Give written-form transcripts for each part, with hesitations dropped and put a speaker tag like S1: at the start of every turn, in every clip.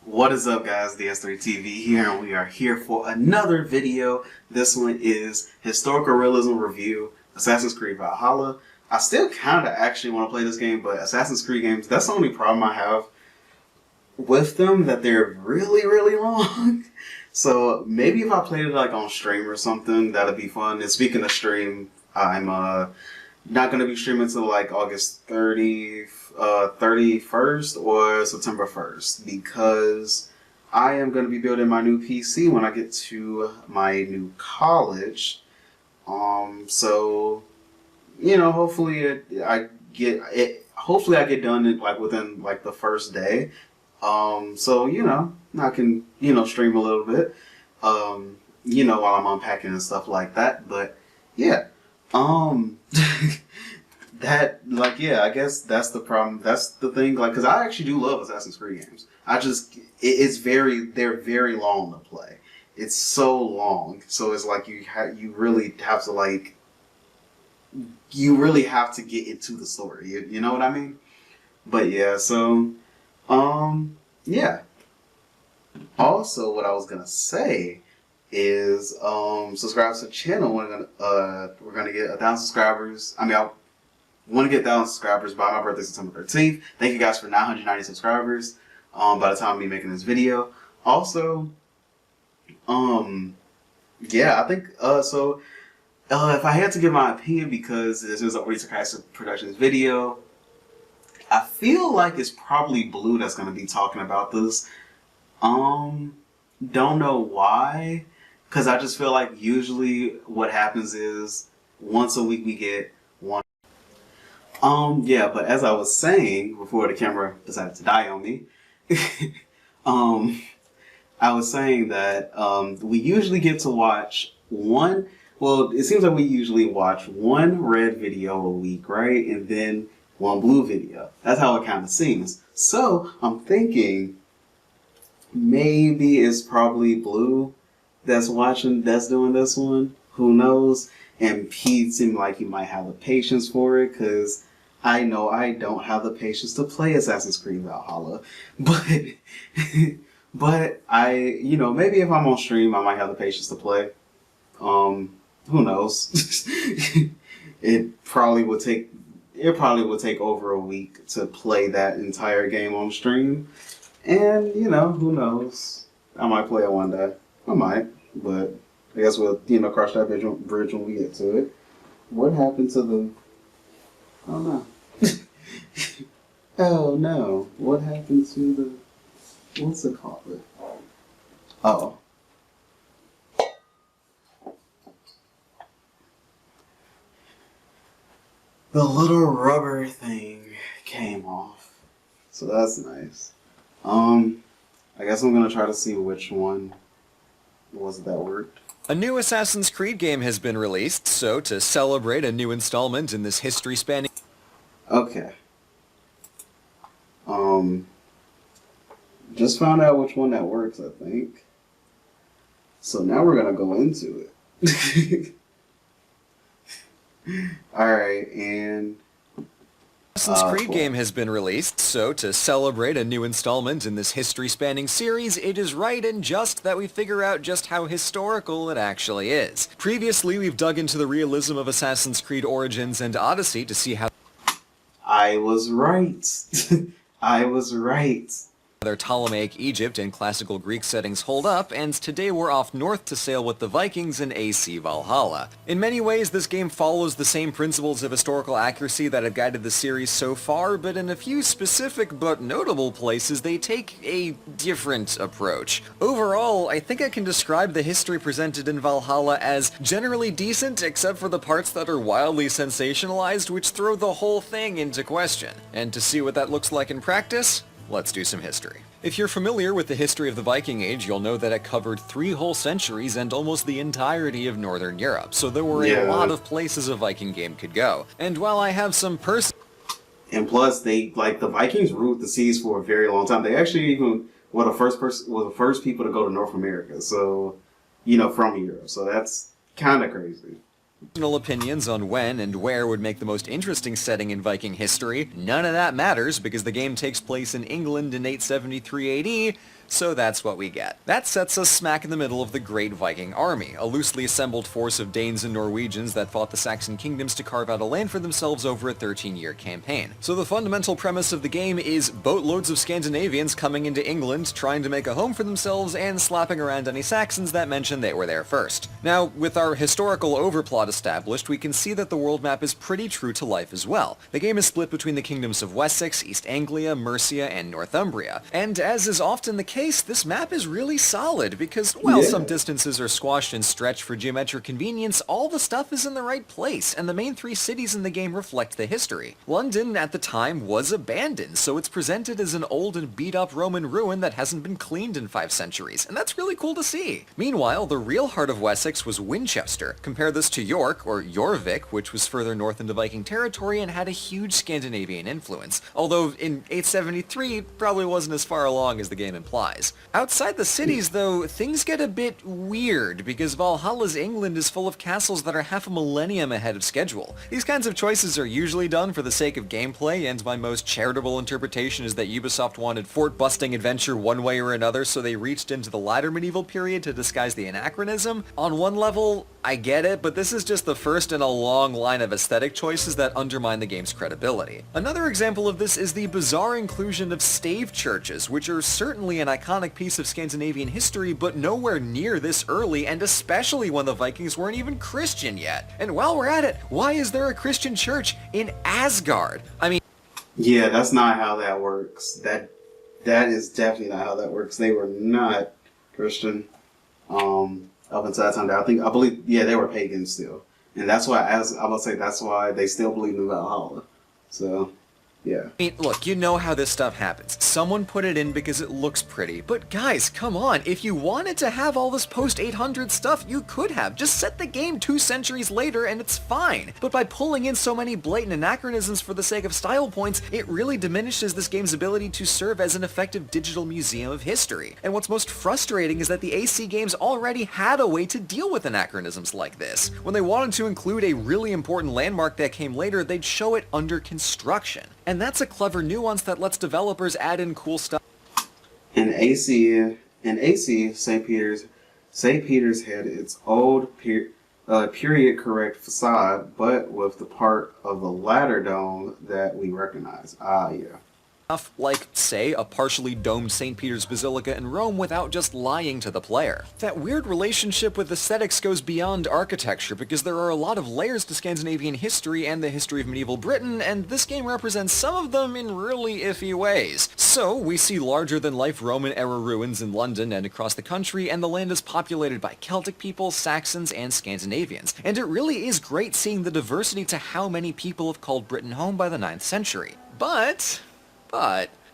S1: What is up, guys? DS3TV here, and we are here for another video. This one is Historical Realism Review, Assassin's Creed Valhalla. I still kind of actually want to play this game, but Assassin's Creed games, that's the only problem I have with them, that they're really, really long. So maybe if I played it like on stream or something, that'd be fun. And speaking of stream, I'm not going to be streaming until like August 31st or September 1st, because I am going to be building my new PC when I get to my new college. So, you know, hopefully I get done in, like, within like the first day. So, you know, I can, you know, stream a little bit, you know, while I'm unpacking and stuff like that. But yeah, that, like, yeah, I guess that's the problem. That's the thing, like, because I actually do love Assassin's Creed games. They're very long to play. It's so long, so it's like you really have to, like, you really have to get into the story. You know what I mean? But yeah, so, yeah. Also, what I was gonna say is, subscribe to the channel. We're gonna get 1,000 subscribers. I mean, I want to get 1,000 subscribers by my birthday, September 13th. Thank you guys for 990 subscribers. By the time of me making this video. Also, yeah, I think, so, if I had to give my opinion, because this is a Sarcastic Productions video, I feel like it's probably Blue that's going to be talking about this. Don't know why, because I just feel like usually what happens is once a week we get one. Yeah, but as I was saying before the camera decided to die on me, I was saying that we usually get to watch one, well, it seems like we usually watch one red video a week, right? And then one blue video. That's how it kind of seems. So I'm thinking maybe it's probably Blue that's doing this one. Who knows? And Pete seemed like he might have the patience for it, because I know I don't have the patience to play Assassin's Creed Valhalla. But I, you know, maybe if I'm on stream, I might have the patience to play. Who knows? It probably would take over a week to play that entire game on stream. And, you know, who knows? I might play it one day. I might, but I guess we'll, you know, cross that bridge when we get to it. What happened to the... Oh no. Oh no. What happened to the... What's it called? Oh. The little rubber thing came off. So that's nice. I guess I'm gonna try to see which one was that worked.
S2: A new Assassin's Creed game has been released, so to celebrate a new installment in this history-spanning...
S1: Okay. Just found out which one that works, I think. So now we're gonna go into it. Alright, and...
S2: Assassin's Creed game has been released, so to celebrate a new installment in this history-spanning series, it is right and just that we figure out just how historical it actually is. Previously, we've dug into the realism of Assassin's Creed Origins and Odyssey to see how...
S1: I was right. I was right.
S2: Their Ptolemaic Egypt and classical Greek settings hold up, and today we're off north to sail with the Vikings in AC Valhalla. In many ways, this game follows the same principles of historical accuracy that have guided the series so far, but in a few specific but notable places, they take a different approach. Overall, I think I can describe the history presented in Valhalla as generally decent, except for the parts that are wildly sensationalized, which throw the whole thing into question. And to see what that looks like in practice, let's do some history. If you're familiar with the history of the Viking Age, you'll know that it covered 3 whole centuries and almost the entirety of Northern Europe, so there were a lot of places a Viking game could go. And while I have some
S1: And plus, the Vikings ruled the seas for a very long time. They actually even were the first people to go to North America, so, you know, from Europe. So that's kind of crazy.
S2: Personal opinions on when and where would make the most interesting setting in Viking history, none of that matters because the game takes place in England in 873 AD, so that's what we get. That sets us smack in the middle of the Great Viking Army, a loosely assembled force of Danes and Norwegians that fought the Saxon kingdoms to carve out a land for themselves over a 13-year campaign. So the fundamental premise of the game is boatloads of Scandinavians coming into England, trying to make a home for themselves, and slapping around any Saxons that mention they were there first. Now, with our historical overplot established, we can see that the world map is pretty true to life as well. The game is split between the kingdoms of Wessex, East Anglia, Mercia, and Northumbria. And as is often the case, this map is really solid because, while some distances are squashed and stretched for geometric convenience, all the stuff is in the right place, and the main 3 cities in the game reflect the history. London, at the time, was abandoned, so it's presented as an old and beat-up Roman ruin that hasn't been cleaned in 5 centuries, and that's really cool to see. Meanwhile, the real heart of Wessex was Winchester. Compare this to York, or Jorvik, which was further north into Viking territory and had a huge Scandinavian influence, although in 873 it probably wasn't as far along as the game implies. Outside the cities, though, things get a bit weird, because Valhalla's England is full of castles that are half a millennium ahead of schedule. These kinds of choices are usually done for the sake of gameplay, and my most charitable interpretation is that Ubisoft wanted fort-busting adventure one way or another, so they reached into the latter medieval period to disguise the anachronism. On one level, I get it, but this is just the first in a long line of aesthetic choices that undermine the game's credibility. Another example of this is the bizarre inclusion of stave churches, which are certainly an iconic piece of Scandinavian history, but nowhere near this early, and especially when the Vikings weren't even Christian yet. And while we're at it, why is there a Christian church in Asgard? I mean...
S1: Yeah, that's not how that works. That is definitely not how that works. They were not Christian. Up until that time, I believe, yeah, they were pagans still, and that's why, as I would say, that's why they still believe in Valhalla. So, yeah.
S2: I mean, look, you know how this stuff happens. Someone put it in because it looks pretty, but guys, come on, if you wanted to have all this post-800 stuff, you could have. Just set the game 2 centuries later and it's fine. But by pulling in so many blatant anachronisms for the sake of style points, it really diminishes this game's ability to serve as an effective digital museum of history. And what's most frustrating is that the AC games already had a way to deal with anachronisms like this. When they wanted to include a really important landmark that came later, they'd show it under construction. And that's a clever nuance that lets developers add in cool stuff.
S1: In AC, St. Peter's had its old period correct facade, but with the part of the latter dome that we recognize. Ah, yeah.
S2: Like, say, a partially domed St. Peter's Basilica in Rome without just lying to the player. That weird relationship with aesthetics goes beyond architecture because there are a lot of layers to Scandinavian history and the history of medieval Britain, and this game represents some of them in really iffy ways. So, we see larger-than-life Roman-era ruins in London and across the country, and the land is populated by Celtic people, Saxons, and Scandinavians. And it really is great seeing the diversity to how many people have called Britain home by the 9th century. But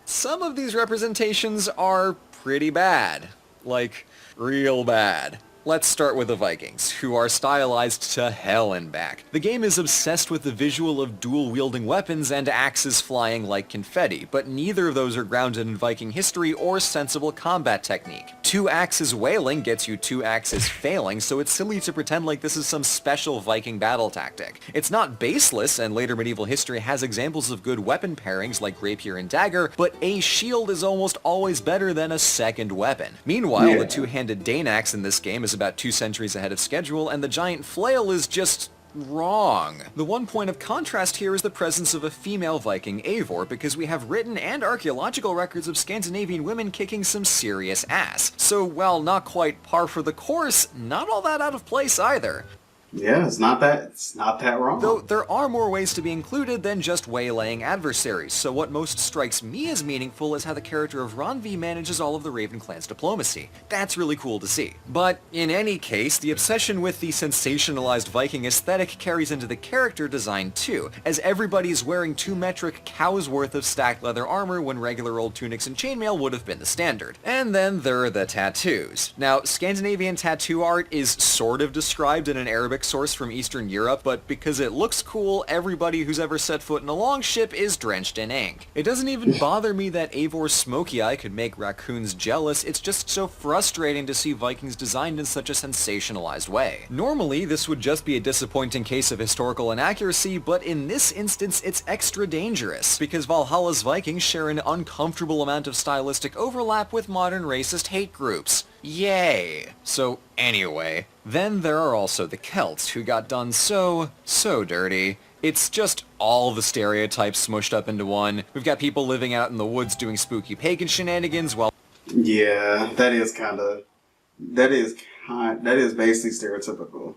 S2: some of these representations are pretty bad. Like, real bad. Let's start with the Vikings, who are stylized to hell and back. The game is obsessed with the visual of dual-wielding weapons and axes flying like confetti, but neither of those are grounded in Viking history or sensible combat technique. 2 axes wailing gets you 2 axes failing, so it's silly to pretend like this is some special Viking battle tactic. It's not baseless, and later medieval history has examples of good weapon pairings like rapier and dagger, but a shield is almost always better than a second weapon. Meanwhile, the 2-handed Dane axe in this game is about 2 centuries ahead of schedule, and the giant flail is just wrong. The one point of contrast here is the presence of a female Viking Eivor, because we have written and archaeological records of Scandinavian women kicking some serious ass. So while not quite par for the course, not all that out of place either.
S1: Yeah, it's not that wrong.
S2: Though there are more ways to be included than just waylaying adversaries, so what most strikes me as meaningful is how the character of Randvi manages all of the Raven clan's diplomacy. That's really cool to see. But in any case, the obsession with the sensationalized Viking aesthetic carries into the character design too, as everybody's wearing 2 metric cows worth of stacked leather armor when regular old tunics and chainmail would have been the standard. And then there are the tattoos. Now, Scandinavian tattoo art is sort of described in an Arabic generic source from Eastern Europe, but because it looks cool, everybody who's ever set foot in a longship is drenched in ink. It doesn't even bother me that Eivor's smoky eye could make raccoons jealous, it's just so frustrating to see Vikings designed in such a sensationalized way. Normally, this would just be a disappointing case of historical inaccuracy, but in this instance, it's extra dangerous, because Valhalla's Vikings share an uncomfortable amount of stylistic overlap with modern racist hate groups. Yay! So anyway, then there are also the Celts, who got done so dirty. It's just all the stereotypes smushed up into one. We've got people living out in the woods doing spooky pagan shenanigans while...
S1: Yeah, that is basically stereotypical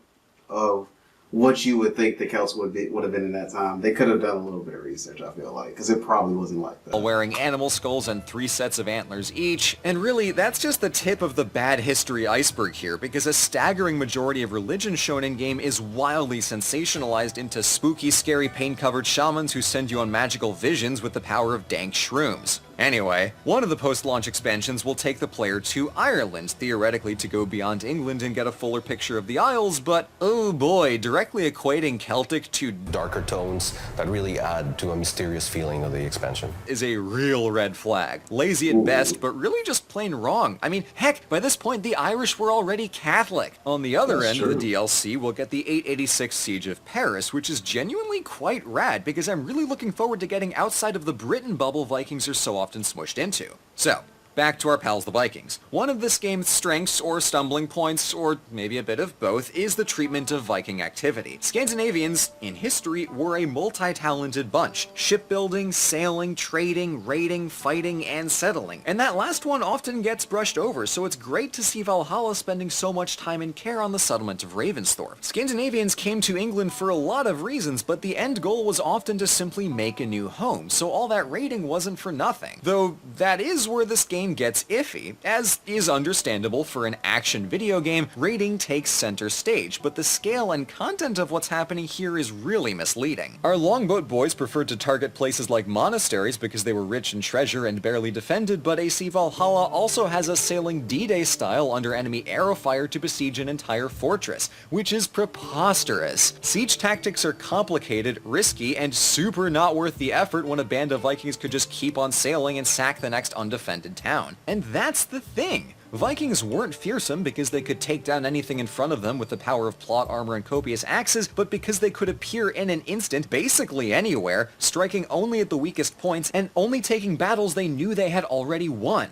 S1: of what you would think the Celts would have been in that time. They could have done a little bit of research, I feel like, because it probably wasn't like that.
S2: Wearing animal skulls and 3 sets of antlers each. And really, that's just the tip of the bad history iceberg here, because a staggering majority of religion shown in-game is wildly sensationalized into spooky, scary, pain-covered shamans who send you on magical visions with the power of dank shrooms. Anyway, one of the post-launch expansions will take the player to Ireland, theoretically to go beyond England and get a fuller picture of the Isles, but oh boy, directly equating Celtic to
S3: darker tones that really add to a mysterious feeling of the expansion
S2: is a real red flag. Lazy at best, but really just plain wrong. I mean, heck, by this point the Irish were already Catholic. On the other end of the DLC, we'll get the 886 Siege of Paris, which is genuinely quite rad, because I'm really looking forward to getting outside of the Britain bubble Vikings are so often smushed into. So, back to our pals the Vikings. One of this game's strengths or stumbling points, or maybe a bit of both, is the treatment of Viking activity. Scandinavians, in history, were a multi-talented bunch. Shipbuilding, sailing, trading, raiding, fighting, and settling. And that last one often gets brushed over, so it's great to see Valhalla spending so much time and care on the settlement of Ravensthorpe. Scandinavians came to England for a lot of reasons, but the end goal was often to simply make a new home, so all that raiding wasn't for nothing. Though, that is where this game gets iffy. As is understandable for an action video game, raiding takes center stage, but the scale and content of what's happening here is really misleading. Our longboat boys preferred to target places like monasteries because they were rich in treasure and barely defended, but AC Valhalla also has us sailing D-Day style under enemy arrow fire to besiege an entire fortress, which is preposterous. Siege tactics are complicated, risky, and super not worth the effort when a band of Vikings could just keep on sailing and sack the next undefended town. And that's the thing. Vikings weren't fearsome because they could take down anything in front of them with the power of plot armor and copious axes, but because they could appear in an instant basically anywhere, striking only at the weakest points and only taking battles they knew they had already won.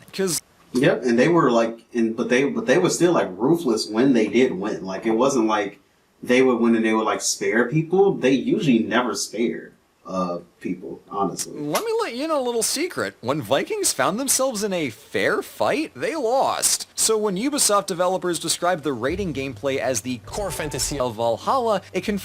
S1: Yep, and they were but they were still like ruthless when they did win. Like, it wasn't like they would win and they would like spare people. They usually never spared people, honestly.
S2: Let me let you know a little secret. When Vikings found themselves in a fair fight, they lost. So when Ubisoft developers described the raiding gameplay as the core fantasy of Valhalla, it can...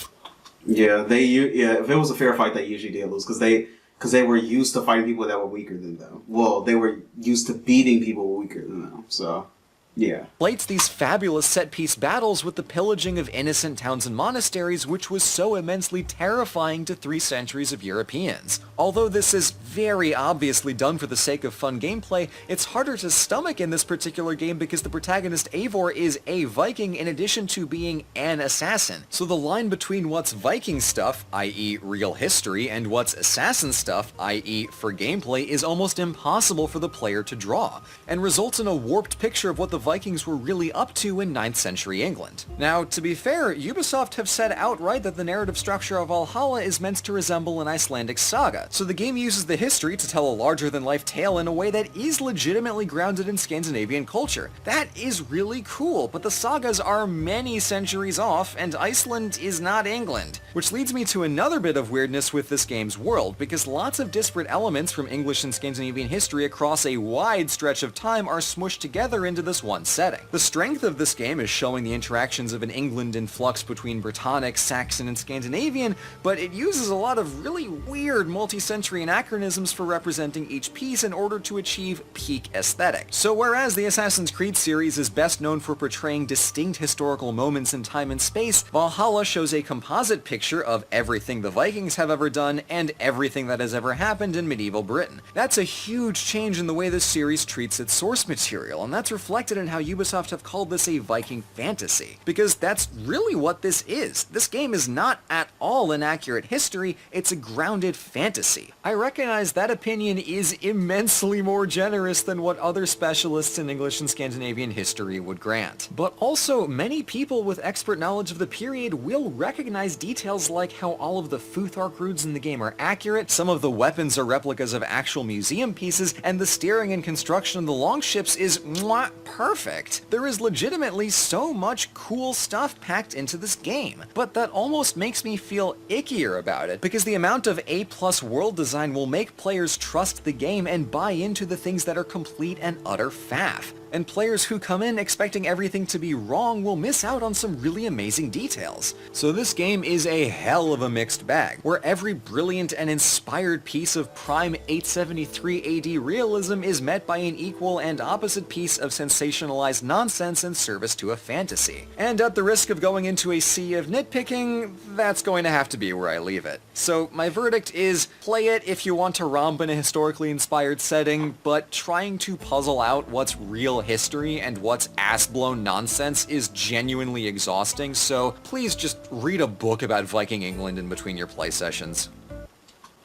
S1: if it was a fair fight, they usually did lose, because they were used to fighting people that were weaker than them. Well, they were used to beating people weaker than them, so... Yeah.
S2: Plates these fabulous set-piece battles with the pillaging of innocent towns and monasteries, which was so immensely terrifying to 3 centuries of Europeans. Although this is very obviously done for the sake of fun gameplay, it's harder to stomach in this particular game because the protagonist Eivor is a Viking in addition to being an assassin. So the line between what's Viking stuff, i.e. real history, and what's assassin stuff, i.e. for gameplay, is almost impossible for the player to draw, and results in a warped picture of what the Vikings were really up to in 9th century England. Now, to be fair, Ubisoft have said outright that the narrative structure of Valhalla is meant to resemble an Icelandic saga, so the game uses the history to tell a larger-than-life tale in a way that is legitimately grounded in Scandinavian culture. That is really cool, but the sagas are many centuries off, and Iceland is not England. Which leads me to another bit of weirdness with this game's world, because lots of disparate elements from English and Scandinavian history across a wide stretch of time are smushed together into this one setting. The strength of this game is showing the interactions of an England in flux between Brittonic, Saxon, and Scandinavian, but it uses a lot of really weird multi-century anachronisms for representing each piece in order to achieve peak aesthetic. So whereas the Assassin's Creed series is best known for portraying distinct historical moments in time and space, Valhalla shows a composite picture of everything the Vikings have ever done and everything that has ever happened in medieval Britain. That's a huge change in the way this series treats its source material, and that's reflected in understand how Ubisoft have called this a Viking fantasy, because that's really what this is. This game is not at all an accurate history, it's a grounded fantasy. I recognize that opinion is immensely more generous than what other specialists in English and Scandinavian history would grant. But also, many people with expert knowledge of the period will recognize details like how all of the Futhark runes in the game are accurate, some of the weapons are replicas of actual museum pieces, and the steering and construction of the longships is mwah, perfect. There is legitimately so much cool stuff packed into this game, but that almost makes me feel ickier about it, because the amount of A+ world design will make players trust the game and buy into the things that are complete and utter faff. And players who come in expecting everything to be wrong will miss out on some really amazing details. So this game is a hell of a mixed bag, where every brilliant and inspired piece of prime 873 AD realism is met by an equal and opposite piece of sensationalized nonsense in service to a fantasy. And at the risk of going into a sea of nitpicking, that's going to have to be where I leave it. So my verdict is, play it if you want to romp in a historically inspired setting, but trying to puzzle out what's real history and what's ass-blown nonsense is genuinely exhausting, so please just read a book about Viking England in between your play sessions.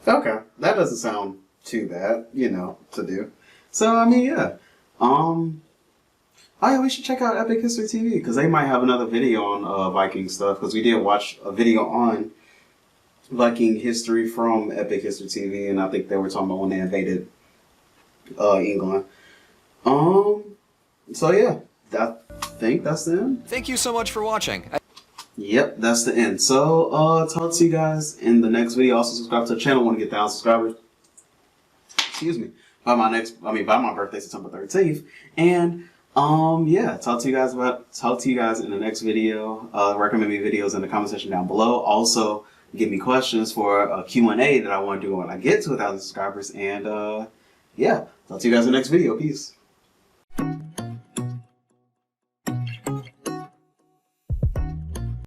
S1: Okay, that doesn't sound too bad, you know, to do. So, I mean, yeah. Oh yeah, we should check out Epic History TV, because they might have another video on Viking stuff, because we did watch a video on Viking history from Epic History TV, and I think they were talking about when they invaded England. So yeah, I think that's the end.
S2: Thank you so much for watching.
S1: Yep, that's the end. So, talk to you guys in the next video. Also, subscribe to the channel. Want to get 1,000 subscribers. Excuse me. By my birthday, September 13th. And, yeah, talk to you guys in the next video. Recommend me videos in the comment section down below. Also, give me questions for a Q&A that I want to do when I get to 1,000 subscribers. And, yeah, talk to you guys in the next video. Peace.